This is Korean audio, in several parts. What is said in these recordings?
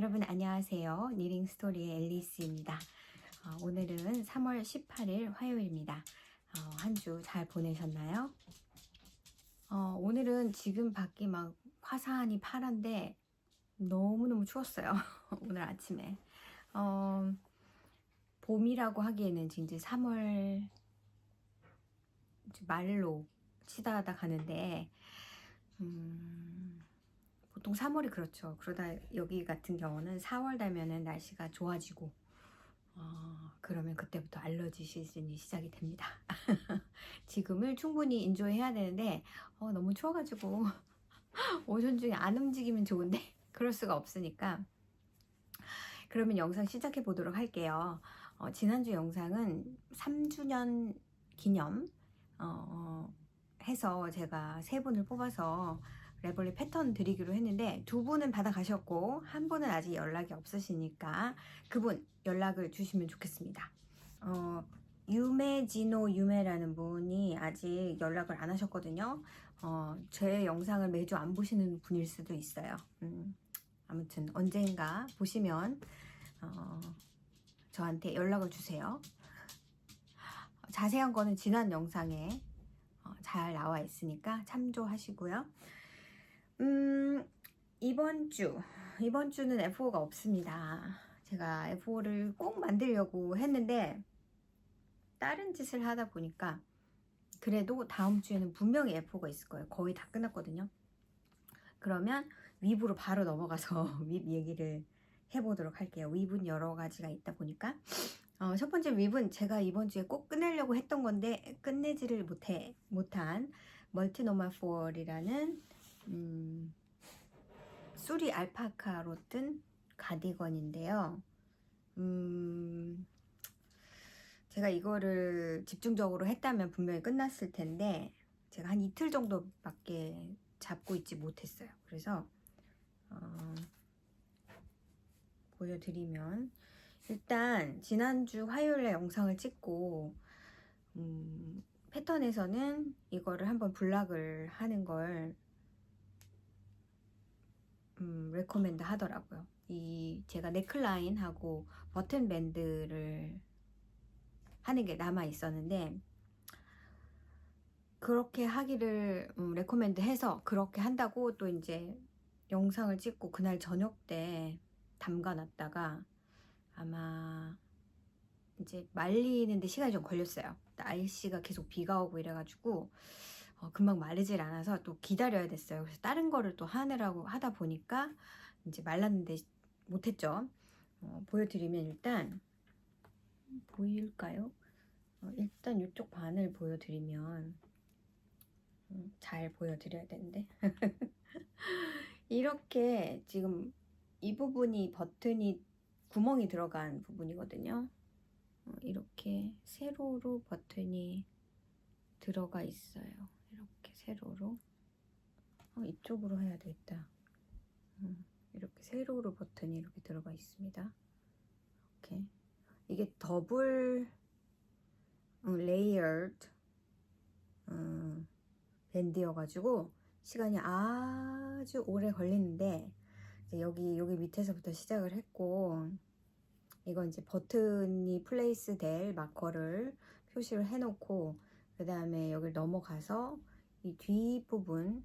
여러분 안녕하세요. 니링 스토리의 앨리스입니다. 오늘은 3월 18일 화요일입니다. 한 주 잘 보내셨나요? 오늘은 지금 밖이 막 화사하니 파란데 너무너무 추웠어요. 오늘 아침에. 봄이라고 하기에는 이제 3월 말로 치다하다 가는데 보통 3월이 그렇죠. 그러다 여기 같은 경우는 4월 되면은 날씨가 좋아지고 그러면 그때부터 알러지 시즌이 시작이 됩니다. 지금을 충분히 인조해 해야 되는데 너무 추워가지고 오전 중에 안 움직이면 좋은데 그럴 수가 없으니까. 그러면 영상 시작해 보도록 할게요. 지난주 영상은 3주년 기념 해서 제가 3분을 뽑아서 레벌리 패턴 드리기로 했는데 2분은 받아가셨고 1분은 아직 연락이 없으시니까 그분 연락을 주시면 좋겠습니다. 유메지노 유메라는 분이 아직 연락을 안 하셨거든요. 제 영상을 매주 안 보시는 분일 수도 있어요. 아무튼 언젠가 보시면 저한테 연락을 주세요. 자세한 거는 지난 영상에 잘 나와 있으니까 참조하시고요. 이번 주는 F5가 없습니다. 제가 F5를 꼭 만들려고 했는데 다른 짓을 하다 보니까 그래도 다음 주에는 분명히 F5가 있을 거예요. 거의 다 끝났거든요. 그러면 윗으로 바로 넘어가서 윗 얘기를 해보도록 할게요. 윗은 여러 가지가 있다 보니까 첫 번째 윗은 제가 이번 주에 꼭 끝내려고 했던 건데 끝내지를 못한 멀티노멀 4이라는 수리 알파카로 뜬 가디건인데요. 제가 이거를 집중적으로 했다면 분명히 끝났을 텐데 제가 한 이틀 정도밖에 잡고 있지 못했어요. 그래서 보여드리면 일단 지난주 화요일에 영상을 찍고 패턴에서는 이거를 한번 블락을 하는 걸 레코멘드 하더라고요. 제가 넥라인하고 버튼 밴드를 하는 게 남아 있었는데 그렇게 하기를 레코멘드 해서 그렇게 한다고 또 이제 영상을 찍고 그날 저녁 때 담가 놨다가 아마 이제 말리는데 시간이 좀 걸렸어요. 날씨가 계속 비가 오고 이래가지고 금방 마르질 않아서 또 기다려야 됐어요. 그래서 다른 거를 또 하느라고 하다 보니까 이제 말랐는데 못했죠. 보여드리면 일단 보일까요? 일단 이쪽 반을 보여드리면 잘 보여드려야 되는데 이렇게 지금 이 부분이 버튼이 구멍이 들어간 부분이거든요. 이렇게 세로로 버튼이 들어가 있어요. 이렇게 세로로 이쪽으로 해야 되겠다. 이렇게 세로로 버튼이 이렇게 들어가 있습니다. 이렇게 이게 더블 레이어드 밴드여가지고 시간이 아주 오래 걸리는데 이제 여기 밑에서부터 시작을 했고 이건 이제 버튼이 플레이스 될 마커를 표시를 해놓고 그 다음에 여기를 넘어가서 이 뒷부분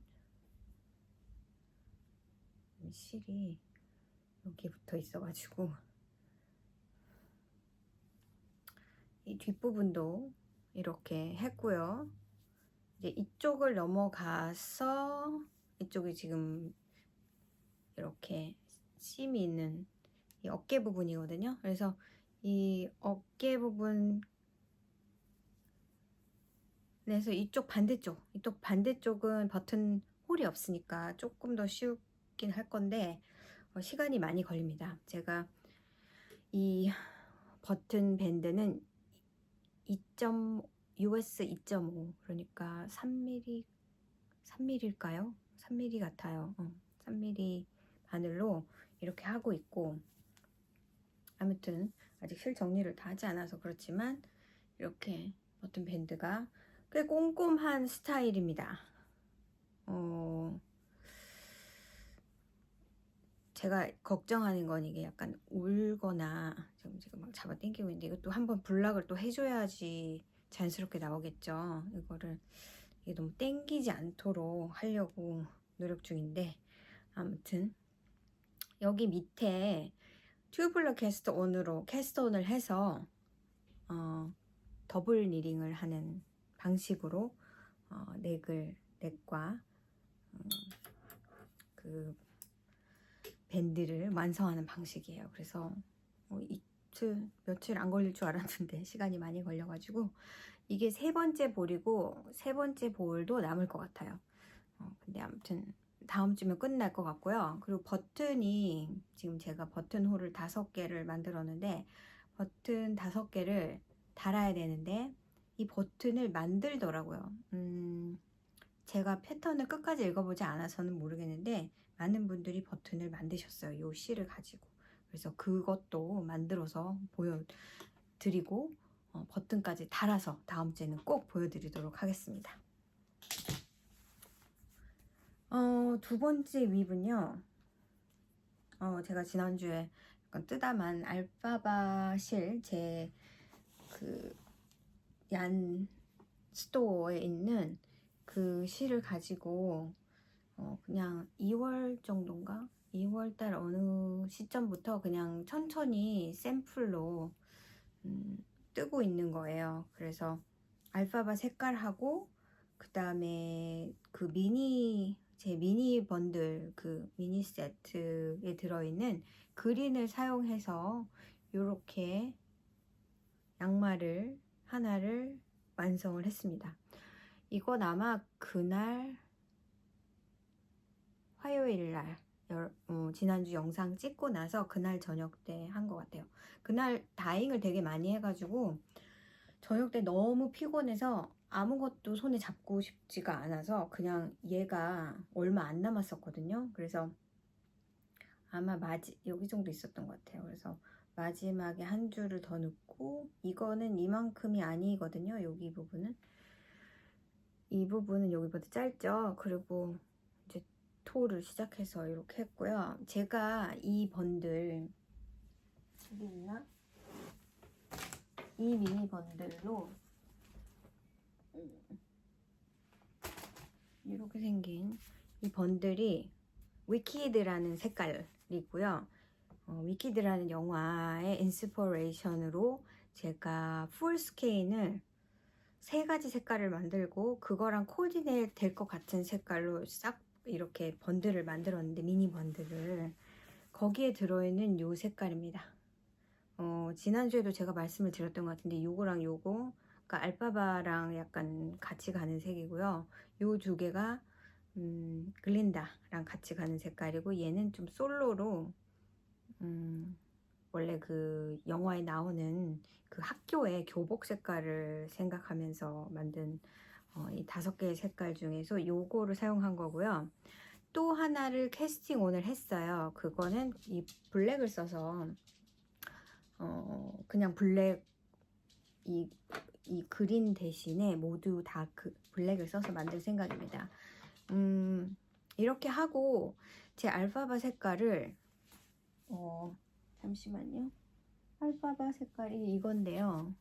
실이 여기 붙어 있어가지고 이 뒷부분도 이렇게 했고요. 이제 이쪽을 넘어가서 이쪽이 지금 이렇게 심이 있는 이 어깨 부분이거든요. 그래서 이 어깨 부분에서 이쪽 반대쪽은 버튼 홀이 없으니까 조금 더 쉽긴 할 건데 시간이 많이 걸립니다. 제가 이 버튼 밴드는 US 2.5 그러니까 3mm일까요? 3mm 같아요. 3mm 바늘로 이렇게 하고 있고 아무튼 아직 실 정리를 다 하지 않아서 그렇지만 이렇게 버튼 밴드가 꽤 꼼꼼한 스타일입니다. 제가 걱정하는 건 이게 약간 울거나, 지금 제가 막 잡아 당기고 있는데 이것도 한번 블락을 또 해줘야지 자연스럽게 나오겠죠. 이거를 이게 너무 당기지 않도록 하려고 노력 중인데, 아무튼 여기 밑에 튜블러 캐스트 온으로 캐스트 온을 해서 더블 니링을 하는 방식으로 넥과 그 밴드를 완성하는 방식이에요. 그래서 이틀 며칠 안 걸릴 줄 알았는데 시간이 많이 걸려가지고, 이게 세 번째 볼이고 세 번째 볼도 남을 것 같아요. 근데 아무튼 다음 주면 끝날 것 같고요. 그리고 버튼이, 지금 제가 버튼 홀을 5개를 만들었는데 버튼 5개를 달아야 되는데 이 버튼을 만들더라고요. 제가 패턴을 끝까지 읽어보지 않아서는 모르겠는데 많은 분들이 버튼을 만드셨어요. 이 실을 가지고. 그래서 그것도 만들어서 보여드리고 버튼까지 달아서 다음 주에는 꼭 보여드리도록 하겠습니다. 두 번째 윕은요. 제가 지난주에 약간 뜨담한 알파바 실, 제 그 얀 스토어에 있는 그 실을 가지고 그냥 2월 정도인가? 2월달 어느 시점부터 그냥 천천히 샘플로 뜨고 있는 거예요. 그래서 알파바 색깔하고 그 다음에 그 제 미니 번들, 그 미니 세트에 들어있는 그린을 사용해서 이렇게 양말을 하나를 완성을 했습니다. 이건 아마 그날 화요일날 지난주 영상 찍고 나서 그날 저녁 때 한 것 같아요. 그날 다잉을 되게 많이 해가지고 저녁 때 너무 피곤해서 아무것도 손에 잡고 싶지가 않아서 그냥 얘가 얼마 안 남았었거든요. 그래서 아마 여기 정도 있었던 것 같아요. 그래서 마지막에 한 줄을 더 넣고, 이거는 이만큼이 아니거든요. 여기 부분은. 이 부분은 여기보다 짧죠. 그리고 이제 토를 시작해서 이렇게 했고요. 제가 이 번들, 여기 있나? 이 미니 번들로 이렇게 생긴 이 번들이 위키드라는 색깔이고요. 위키드라는 영화의 인스퍼레이션으로 제가 풀스케인을 3가지 색깔을 만들고 그거랑 코디네이트 될 것 같은 색깔로 싹 이렇게 번들을 만들었는데, 미니 번들을, 거기에 들어있는 요 색깔입니다. 지난주에도 제가 말씀을 드렸던 것 같은데 요거랑 요거, 그러니까 알파바랑 약간 같이 가는 색이고요. 요 2개가 글린다랑 같이 가는 색깔이고, 얘는 좀 솔로로 원래 그 영화에 나오는 그 학교의 교복 색깔을 생각하면서 만든 이 5개의 색깔 중에서 요거를 사용한 거고요. 또 하나를 캐스팅 온을 했어요. 그거는 이 블랙을 써서 그냥 블랙, 이 그린 대신에 모두 다 그 블랙을 써서 만들 생각입니다. 이렇게 하고 제 알파바 색깔을 잠시만요. 알파바 색깔이 이건데요.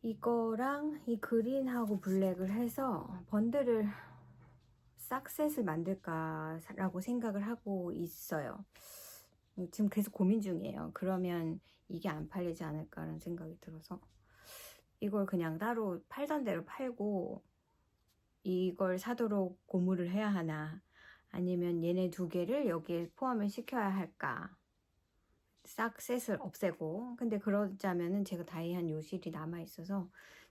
이거랑 이 그린하고 블랙을 해서 번들을 싹셋을 만들까라고 생각을 하고 있어요. 지금 계속 고민 중이에요. 그러면 이게 안 팔리지 않을까라는 생각이 들어서 이걸 그냥 따로 팔던 대로 팔고 이걸 사도록 고무를 해야 하나, 아니면 얘네 2개를 여기에 포함을 시켜야 할까, 싹 셋을 없애고. 근데 그러자면은 제가 다이한 요실이 남아있어서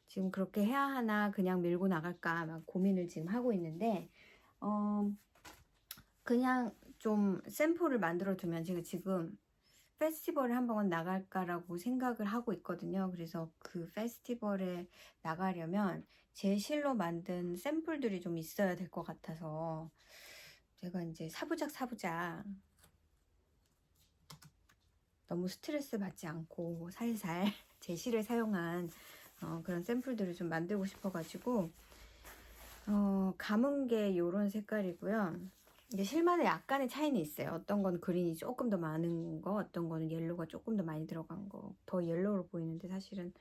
지금 그렇게 해야 하나 그냥 밀고 나갈까 막 고민을 지금 하고 있는데, 그냥 좀 샘플을 만들어 두면 제가 지금 페스티벌에 한번 나갈까라고 생각을 하고 있거든요. 그래서 그 페스티벌에 나가려면 제 실로 만든 샘플들이 좀 있어야 될 것 같아서 제가 이제 사부작 너무 스트레스 받지 않고 살살 제 실을 사용한 그런 샘플들을 좀 만들고 싶어가지고 감은 게 요런 색깔이고요. 이게 실마다 약간의 차이는 있어요. 어떤 건 그린이 조금 더 많은 거, 어떤 거는 옐로우가 조금 더 많이 들어간 거. 더 옐로우로 보이는데 사실은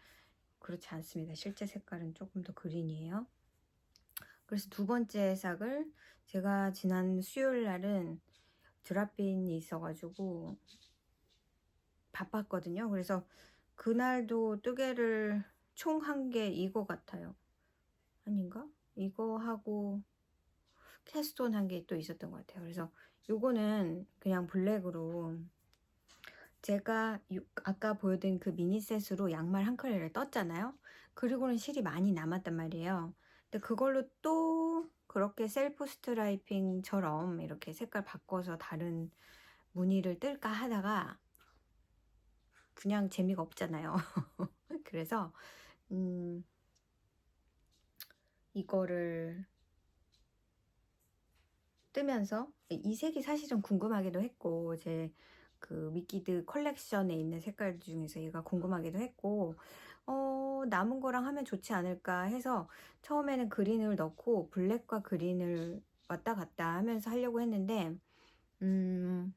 그렇지 않습니다. 실제 색깔은 조금 더 그린이에요. 그래서 두 번째 삭을 제가 지난 수요일 날은 드랍인이 있어가지고 바빴거든요. 그래서 그날도 뜨개를 총 한 게 이거 같아요. 아닌가? 이거 하고 캐스톤 한 게 또 있었던 것 같아요. 그래서 요거는 그냥 블랙으로 제가 아까 보여드린 그 미니셋으로 양말 한 컬레를 떴잖아요. 그리고는 실이 많이 남았단 말이에요. 근데 그걸로 또 그렇게 셀프 스트라이핑처럼 이렇게 색깔 바꿔서 다른 무늬를 뜰까 하다가 그냥 재미가 없잖아요. 그래서 이거를 뜨면서 이 색이 사실은 궁금하기도 했고 제 그 위키드 컬렉션에 있는 색깔 중에서 얘가 궁금하기도 했고 남은 거랑 하면 좋지 않을까 해서 처음에는 그린을 넣고 블랙과 그린을 왔다 갔다 하면서 하려고 했는데 그냥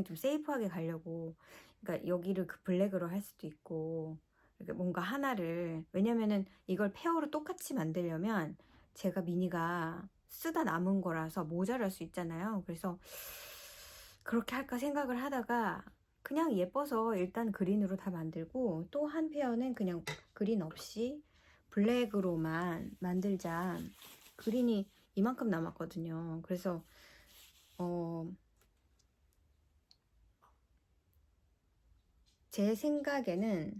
좀 세이프하게 가려고 그러니까 여기를 그 블랙으로 할 수도 있고 이렇게 뭔가 하나를 왜냐면은 이걸 페어로 똑같이 만들려면 제가 미니가 쓰다 남은 거라서 모자랄 수 있잖아요. 그래서 그렇게 할까 생각을 하다가 그냥 예뻐서 일단 그린으로 다 만들고 또 한 페어는 그냥 그린 없이 블랙으로만 만들자. 그린이 이만큼 남았거든요. 그래서 제 생각에는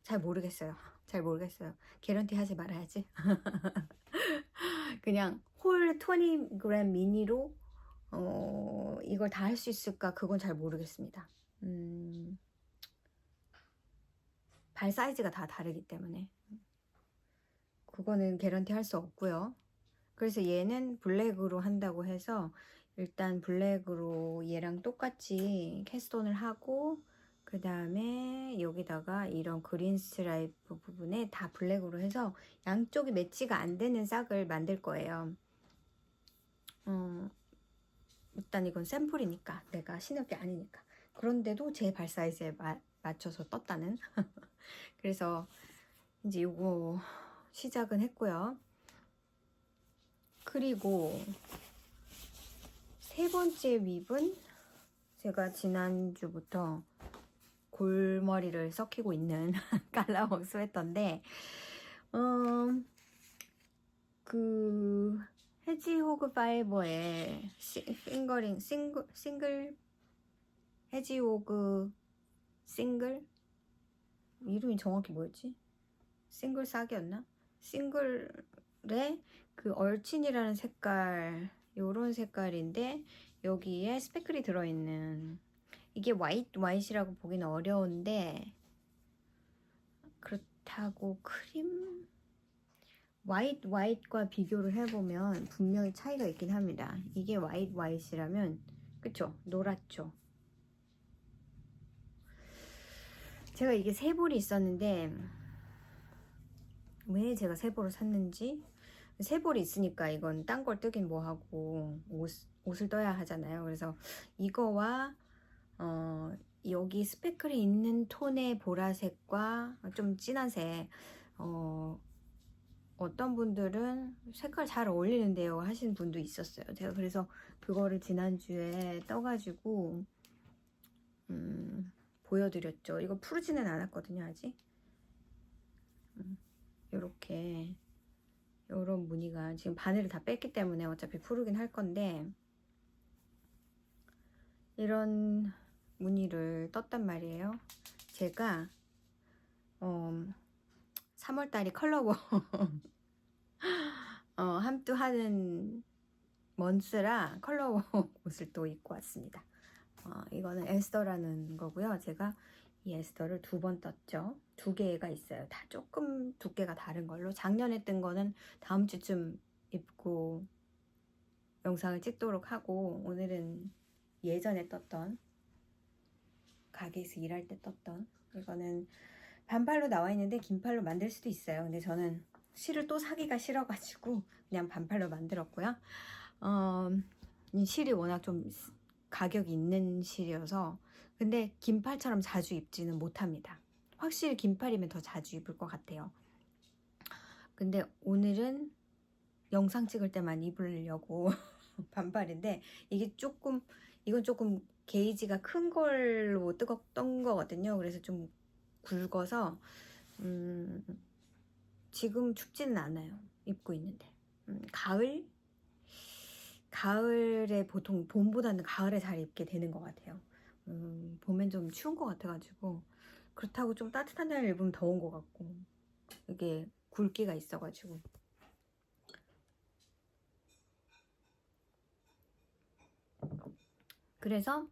잘 모르겠어요. 잘 모르겠어요. 개런티 하지 말아야지. 그냥 홀 20g 미니로 이걸 다 할 수 있을까? 그건 잘 모르겠습니다. 발 사이즈가 다 다르기 때문에 그거는 개런티 할 수 없고요. 그래서 얘는 블랙으로 한다고 해서 일단 블랙으로 얘랑 똑같이 캐스톤을 하고 그 다음에 여기다가 이런 그린 스트라이프 부분에 다 블랙으로 해서 양쪽이 매치가 안 되는 싹을 만들 거예요. 일단 이건 샘플이니까 내가 신을 게 아니니까. 그런데도 제 발 사이즈에 맞춰서 떴다는. 그래서 이제 요거 시작은 했고요. 그리고 세 번째 윕은 제가 지난주부터 골머리를 썩히고 있는 깔라웍 스웨터인데 그 해지호그 파이버의 싱글 해지호그 싱글 이름이 정확히 뭐였지? 싱글 싹이었나? 싱글의 그 얼친이라는 색깔 요런 색깔인데 여기에 스패클이 들어있는 이게 화이트이라고 보기는 어려운데 그렇다고 크림 화이트과 비교를 해보면 분명히 차이가 있긴 합니다. 이게 화이트이라면 그쵸? 노랗죠? 제가 이게 세 볼이 있었는데 왜 제가 세 볼을 샀는지 세 볼이 있으니까 이건 딴 걸 뜨긴 뭐하고 옷을 떠야 하잖아요. 그래서 이거와 여기 스패클이 있는 톤의 보라색과 좀 진한 색 어떤 분들은 색깔 잘 어울리는데요 하시는 분도 있었어요. 제가 그래서 그거를 지난주에 떠가지고 보여드렸죠. 이거 푸르지는 않았거든요 아직. 요렇게 요런 무늬가 지금 바늘을 다 뺐기 때문에 어차피 푸르긴 할 건데 이런 무늬를 떴단 말이에요. 제가 3월달이 컬러워 함투하는 먼스라 컬러워 옷을 또 입고 왔습니다. 이거는 에스더라는 거고요. 제가 이 에스더를 2번 떴죠. 2개가 있어요. 다 조금 두께가 다른 걸로. 작년에 뜬 거는 다음 주쯤 입고 영상을 찍도록 하고 오늘은 예전에 떴던 가게에서 일할 때 떴던 이거는 반팔로 나와 있는데 긴팔로 만들 수도 있어요. 근데 저는 실을 또 사기가 싫어가지고 그냥 반팔로 만들었고요. 이 실이 워낙 좀 가격이 있는 실이어서, 근데 긴팔처럼 자주 입지는 못합니다. 확실히 긴팔이면 더 자주 입을 것 같아요. 근데 오늘은 영상 찍을 때만 입으려고 반팔인데, 이건 조금 게이지가 큰 걸로 뜯었던 거거든요. 그래서 좀 굵어서 지금 춥지는 않아요. 입고 있는데. 가을에 보통 봄보다는 가을에 잘 입게 되는 것 같아요. 봄엔 좀 추운 것 같아가지고, 그렇다고 좀 따뜻한 날 입으면 더운 것 같고, 이게 굵기가 있어가지고. 그래서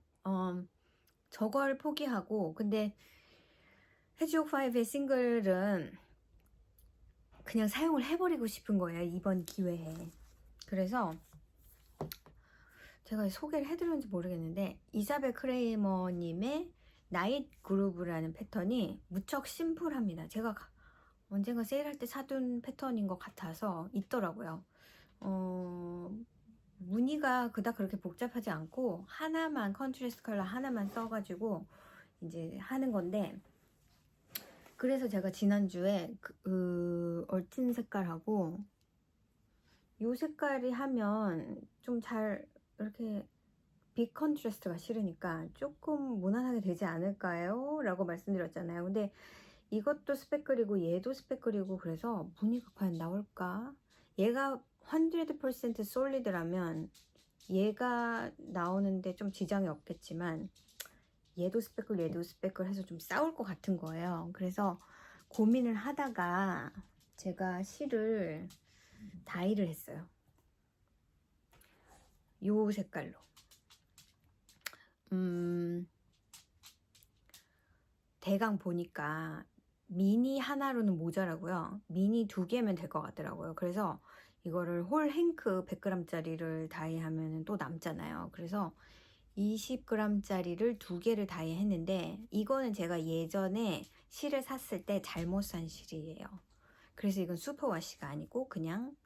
저걸 포기하고, 근데 해지옥5의 싱글은 그냥 사용을 해버리고 싶은 거예요, 이번 기회에. 그래서 제가 소개를 해드렸는지 모르겠는데, 이사벨 크레이머님의 나잇 그루브라는 패턴이 무척 심플합니다. 제가 언젠가 세일할 때 사둔 패턴인 것 같아서 있더라고요. 무늬가 그닥 그렇게 복잡하지 않고, 하나만 컨트라스트 컬러 하나만 써가지고 이제 하는 건데, 그래서 제가 지난주에 얼틴 색깔하고 요 색깔이 하면 좀 잘 이렇게 빅 컨트라스트가 싫으니까 조금 무난하게 되지 않을까요? 라고 말씀드렸잖아요. 근데 이것도 스펙글이고 얘도 스펙글이고, 그래서 무늬가 과연 나올까? 얘가 100% 솔리드라면 얘가 나오는데 좀 지장이 없겠지만, 얘도 스펙글 해서 좀 싸울 것 같은 거예요. 그래서 고민을 하다가 제가 실을 다이를 했어요. 요 색깔로. 대강 보니까 미니 하나로는 모자라고요. 미니 2개면 될 것 같더라고요. 그래서 이거를 홀 행크 100g짜리를 다이하면 또 남잖아요. 그래서 20g짜리를 2개를 다이했는데, 이거는 제가 예전에 실을 샀을 때 잘못 산 실이에요. 그래서 이건 슈퍼와시가 아니고 그냥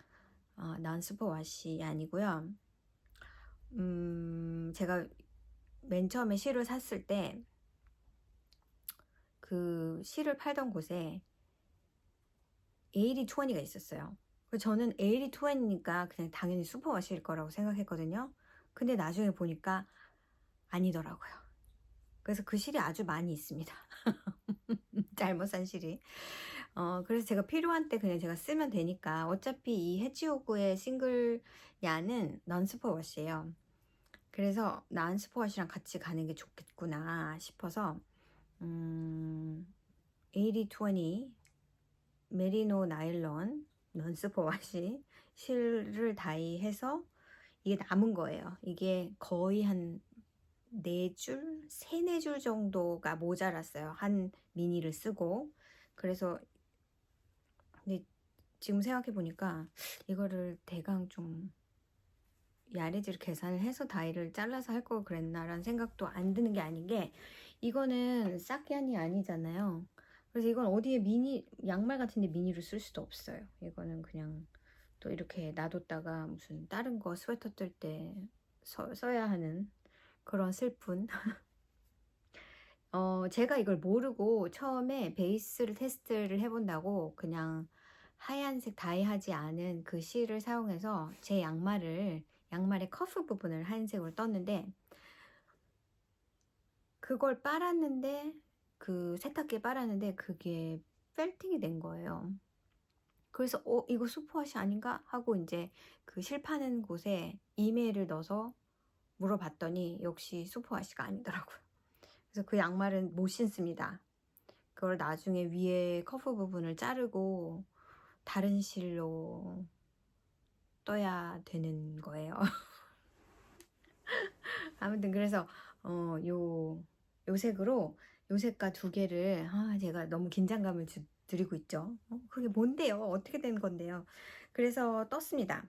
난 슈퍼와시 아니고요. 제가 맨 처음에 실을 샀을 때 그 실을 팔던 곳에 AD20가 있었어요. 저는 AD20니까 그냥 당연히 슈퍼와시일 거라고 생각했거든요. 근데 나중에 보니까 아니더라고요. 그래서 그 실이 아주 많이 있습니다. 잘못 산 실이. 그래서 제가 필요한 때 그냥 제가 쓰면 되니까, 어차피 이 해지호구의 싱글 야는 넌스퍼워시예요. 그래서 난스퍼워시랑 같이 가는 게 좋겠구나 싶어서 AD20 메리노 나일론 넌스퍼워시 실을 다이해서 이게 남은 거예요. 이게 거의 한 4줄, 4줄 정도가 모자랐어요. 한 미니를 쓰고. 그래서 근데 지금 생각해 보니까 이거를 대강 좀 야레지를 계산을 해서 다이를 잘라서 할 걸 그랬나라는 생각도 안 드는 게 아닌 게, 이거는 싹얀이 아니잖아요. 그래서 이건 어디에 양말 같은데 미니를 쓸 수도 없어요. 이거는 그냥 또 이렇게 놔뒀다가 무슨 다른 거 스웨터 뜰 때 써야 하는 그런 슬픈. 제가 이걸 모르고 처음에 베이스를 테스트를 해본다고 그냥 하얀색 다이하지 않은 그 실을 사용해서 제 양말의 커프 부분을 하얀색으로 떴는데, 그걸 빨았는데, 그 세탁기에 빨았는데 그게 펠팅이 된 거예요. 그래서 이거 슈퍼워시 아닌가 하고 이제 그 실 파는 곳에 이메일을 넣어서 물어봤더니 역시 슈퍼워시가 아니더라고요. 그래서 그 양말은 못 신습니다. 그걸 나중에 위에 커프 부분을 자르고 다른 실로 떠야 되는 거예요. 아무튼 그래서 요 색으로, 요 색깔 2개를 제가 너무 긴장감을 드리고 있죠. 그게 뭔데요? 어떻게 된 건데요? 그래서 떴습니다.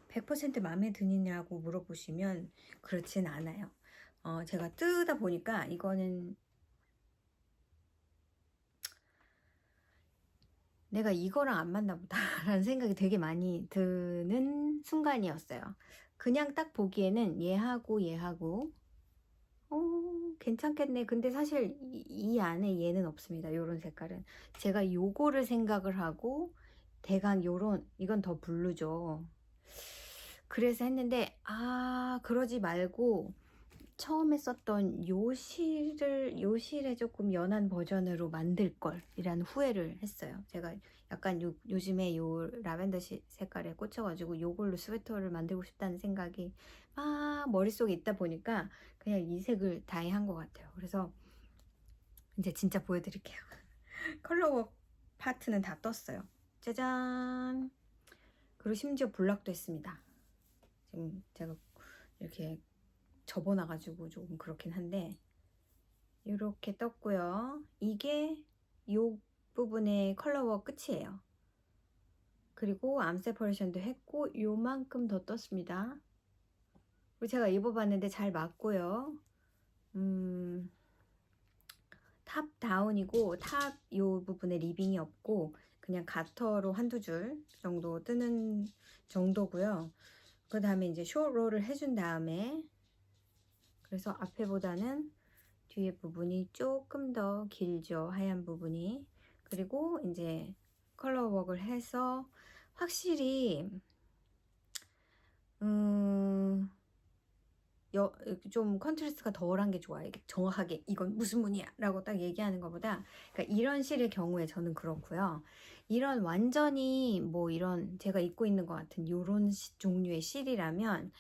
100% 마음에 드느냐고 물어보시면 그렇진 않아요. 제가 뜯다 보니까 이거는 내가 이거랑 안 맞나 보다라는 생각이 되게 많이 드는 순간이었어요. 그냥 딱 보기에는 얘하고 괜찮겠네. 근데 사실 이 안에 얘는 없습니다. 요런 색깔은. 제가 요거를 생각을 하고 대강 요런, 이건 더 블루죠. 그래서 했는데 그러지 말고 처음에 썼던 요 실의 조금 연한 버전으로 만들 걸 이라는 후회를 했어요. 제가 약간 요즘에 요 라벤더 색깔에 꽂혀가지고 요걸로 스웨터를 만들고 싶다는 생각이 막 머릿속에 있다 보니까 그냥 이 색을 다이 한 것 같아요. 그래서 이제 진짜 보여드릴게요. 컬러웍 파트는 다 떴어요. 짜잔. 그리고 심지어 블락도 했습니다. 지금 제가 이렇게 접어놔가지고 조금 그렇긴 한데 이렇게 떴고요. 이게 요 부분의 컬러워 끝이에요. 그리고 암 세퍼레이션도 했고 요만큼 더 떴습니다. 그리고 제가 입어봤는데 잘 맞고요. 탑 다운이고 탑 요 부분에 리빙이 없고 그냥 가터로 한두 줄 정도 뜨는 정도고요. 그 다음에 이제 숏롤을 해준 다음에 그래서 앞에보다는 뒤에 부분이 조금 더 길죠. 하얀 부분이. 그리고 이제 컬러웍을 해서 확실히 좀 컨트라스트가 덜한 게 좋아요. 정확하게 이건 무슨 무늬야 라고 딱 얘기하는 것보다, 그러니까 이런 실의 경우에 저는 그렇고요. 이런 완전히 뭐 이런 제가 입고 있는 것 같은 이런 종류의 실이라면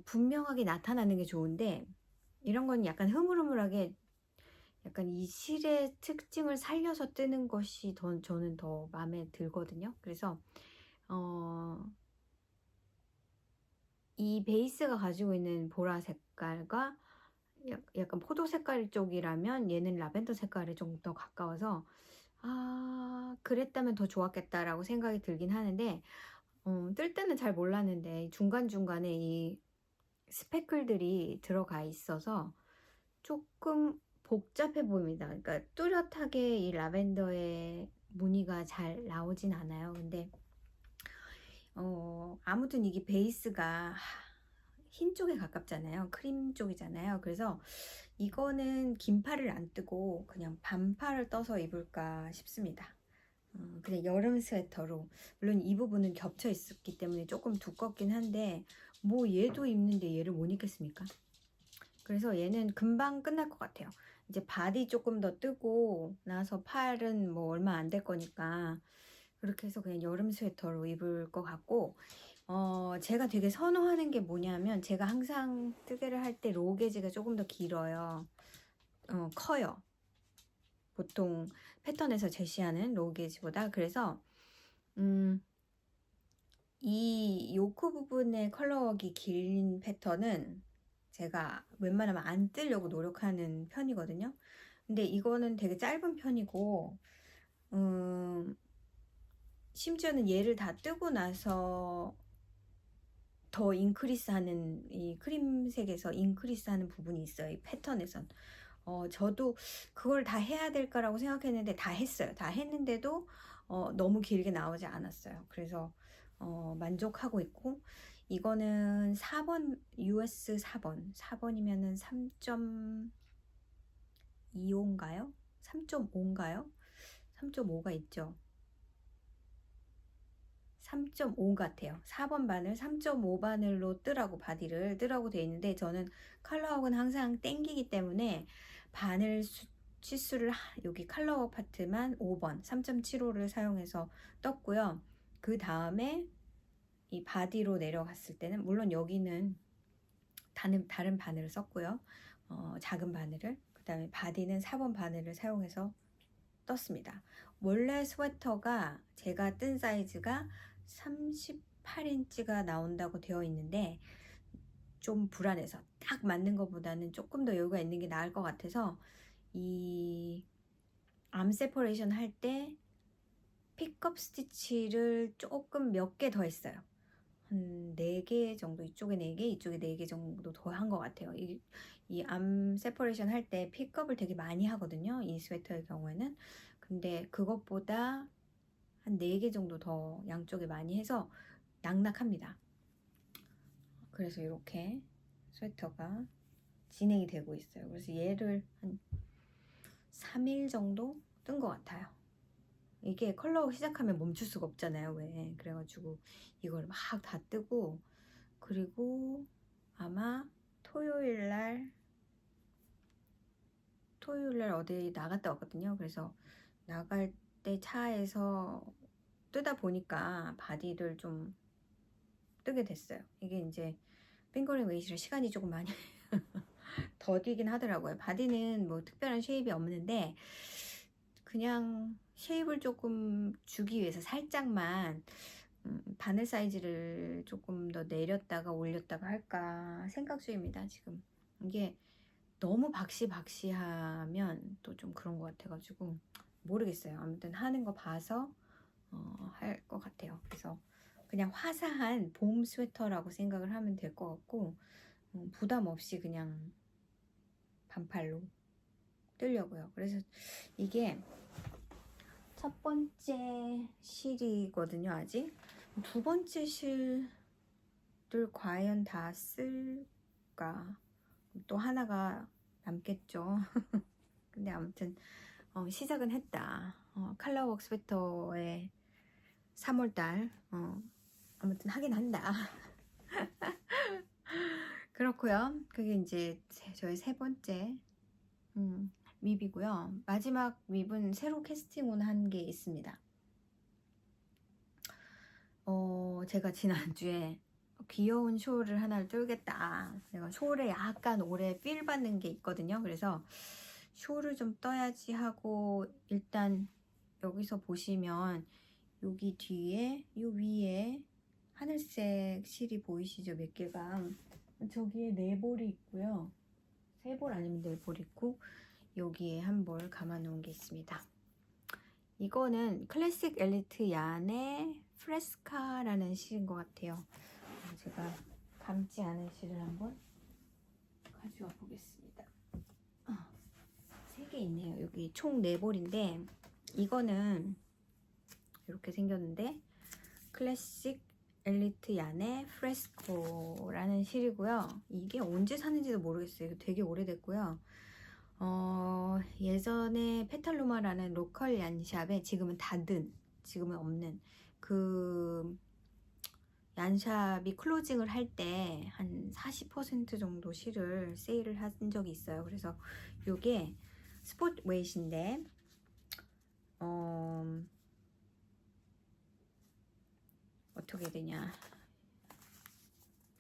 분명하게 나타나는 게 좋은데, 이런 건 약간 흐물흐물하게 약간 이 실의 특징을 살려서 뜨는 것이 저는 더 마음에 들거든요. 그래서 이 베이스가 가지고 있는 보라 색깔과 약간 포도 색깔 쪽이라면 얘는 라벤더 색깔에 좀 더 가까워서 그랬다면 더 좋았겠다라고 생각이 들긴 하는데, 뜰 때는 잘 몰랐는데 중간중간에 이 스패클들이 들어가 있어서 조금 복잡해 보입니다. 그러니까 뚜렷하게 이 라벤더의 무늬가 잘 나오진 않아요. 근데 아무튼 이게 베이스가 흰 쪽에 가깝잖아요. 크림 쪽이잖아요. 그래서 이거는 긴팔을 안 뜨고 그냥 반팔을 떠서 입을까 싶습니다. 그냥 여름 스웨터로. 물론 이 부분은 겹쳐 있었기 때문에 조금 두껍긴 한데 뭐 얘도 입는데 얘를 못 입겠습니까? 그래서 얘는 금방 끝날 것 같아요. 이제 바디 조금 더 뜨고 나서 팔은 뭐 얼마 안 될 거니까 그렇게 해서 그냥 여름 스웨터로 입을 것 같고, 제가 되게 선호하는 게 뭐냐면, 제가 항상 뜨개를 할 때 로우 게지가 조금 더 길어요. 커요. 보통 패턴에서 제시하는 로우 게지보다. 그래서 이 요크 부분의 컬러웍이 긴 패턴은 제가 웬만하면 안 뜨려고 노력하는 편이거든요. 근데 이거는 되게 짧은 편이고, 심지어는 얘를 다 뜨고 나서 더 인크리스 하는, 이 크림색에서 인크리스 하는 부분이 있어요. 이 패턴에선. 저도 그걸 다 해야 될까라고 생각했는데 다 했어요. 다 했는데도 너무 길게 나오지 않았어요. 그래서 만족하고 있고, 이거는 4번, US 4번. 4번이면은 3.25인가요? 3.5인가요? 3.5가 있죠. 3.5 같아요. 4번 바늘, 3.5 바늘로 뜨라고, 바디를 뜨라고 되어 있는데, 저는 컬러웍은 항상 땡기기 때문에 바늘 치수를 여기 컬러웍 파트만 5번, 3.75를 사용해서 떴고요. 그 다음에 이 바디로 내려갔을 때는, 물론 여기는 다른 바늘을 썼고요. 작은 바늘을. 그 다음에 바디는 4번 바늘을 사용해서 떴습니다. 원래 스웨터가 제가 뜬 사이즈가 38인치가 나온다고 되어 있는데, 좀 불안해서 딱 맞는 것보다는 조금 더 여유가 있는 게 나을 것 같아서 이 암 세퍼레이션 할 때 픽업 스티치를 조금 몇 개 더 했어요. 한 4개 정도, 이쪽에 4개, 이쪽에 4개 정도 더 한 것 같아요. 이 암 세퍼레이션 할 때 픽업을 되게 많이 하거든요. 이 스웨터의 경우에는. 근데 그것보다 한 4개 정도 더 양쪽에 많이 해서 낙낙합니다. 그래서 이렇게 스웨터가 진행이 되고 있어요. 그래서 얘를 한 3일 정도 뜬 것 같아요. 이게 컬러가 시작하면 멈출 수가 없잖아요. 왜? 그래가지고 이걸 막 다 뜨고, 그리고 아마 토요일날 어디 나갔다 왔거든요. 그래서 나갈 때 차에서 뜨다 보니까 바디를 좀 뜨게 됐어요. 이게 이제 핑거링 웨이시라 시간이 조금 많이 더디긴 하더라고요. 바디는 뭐 특별한 쉐입이 없는데 그냥 쉐입을 조금 주기 위해서 살짝만 바늘 사이즈를 조금 더 내렸다가 올렸다가 할까 생각 중입니다. 지금 이게 너무 박시박시하면 또 좀 그런 것 같아가지고 모르겠어요. 아무튼 하는 거 봐서 할 것 같아요. 그래서 그냥 화사한 봄 스웨터라고 생각을 하면 될 것 같고 부담 없이 그냥 반팔로 뜨려고요. 그래서 이게 첫 번째 실이거든요. 아직 두 번째 실들 과연 다 쓸까? 또 하나가 남겠죠. 근데 아무튼 시작은 했다. 칼라웍 스웨터에 3월달 아무튼 하긴 한다. 그렇고요. 그게 이제 저의 세 번째 윕이고요. 마지막 윕은 새로 캐스팅 온 한 게 있습니다. 제가 지난주에 귀여운 숄을 하나를 뚫겠다. 내가 숄에 약간 오래 필 받는 게 있거든요. 그래서 숄을 좀 떠야지 하고 일단 여기서 보시면 여기 뒤에 요 위에 하늘색 실이 보이시죠? 몇 개가 저기에 4볼이 있고요. 3볼 아니면 4볼 있고 여기에 한 볼 감아 놓은 게 있습니다. 이거는 클래식 엘리트 얀의 프레스카라는 실인 것 같아요. 제가 감지 않은 실을 한번 가져와 보겠습니다. 3개 있네요. 여기 총 4볼인데 이거는 이렇게 생겼는데 클래식 엘리트 얀의 프레스코라는 실이고요. 이게 언제 샀는지도 모르겠어요. 이거 되게 오래됐고요. 예전에 페탈로마라는 로컬 얀샵에 지금은 닫은, 지금은 없는 그 얀샵이 클로징을 할 때 한 40% 정도 실을 세일을 한 적이 있어요. 그래서 요게 스포트 웨이트인데 어떻게 되냐,